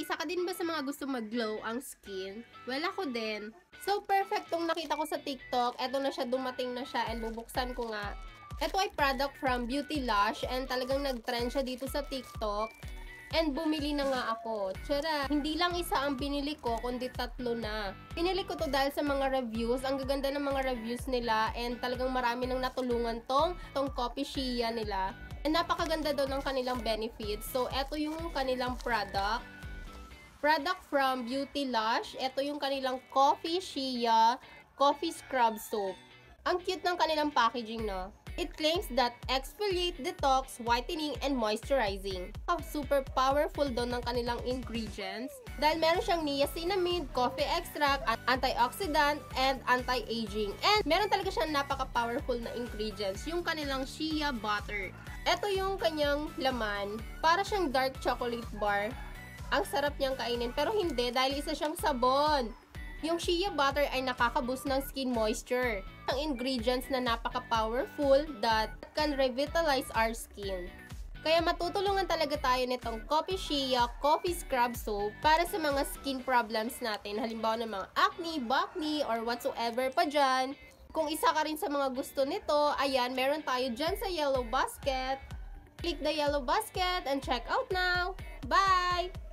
isa ka din ba sa mga gusto mag-glow ang skin? Well, ako din. So, perfect tong nakita ko sa TikTok. Eto na siya, dumating na siya, and bubuksan ko nga. Ito ay product from Beauty Lush, and talagang nag-trend siya dito sa TikTok. And bumili na nga ako. Tsara, hindi lang isa ang binili ko, kundi 3 na. Pinili ko to dahil sa mga reviews. Ang gaganda ng mga reviews nila, and talagang marami nang natulungan tong Coffee Shea nila. And napakaganda daw ng kanilang benefits. So, eto yung kanilang product. Product from Beauty Lush. Ito yung kanilang Coffee Shea Coffee Scrub Soap. Ang cute ng kanilang packaging, no? It claims that exfoliate, detox, whitening, and moisturizing. Super powerful daw ng kanilang ingredients. Dahil meron siyang niacinamide, coffee extract, antioxidant, and anti-aging. And meron talaga siyang napaka-powerful na ingredients. Yung kanilang shea butter. Ito yung kanyang laman. Para siyang dark chocolate bar. Ang sarap niyang kainin, pero hindi dahil isa siyang sabon. Yung shea butter ay nakaka-boost ng skin moisture. Ang ingredients na napaka-powerful that can revitalize our skin. Kaya matutulungan talaga tayo nitong Coffee Shea Coffee Scrub Soap para sa mga skin problems natin. Halimbawa ng mga acne, bacne, or whatsoever pa dyan. Kung isa ka rin sa mga gusto nito, ayan, meron tayo dyan sa yellow basket. Click the yellow basket and check out now. Bye!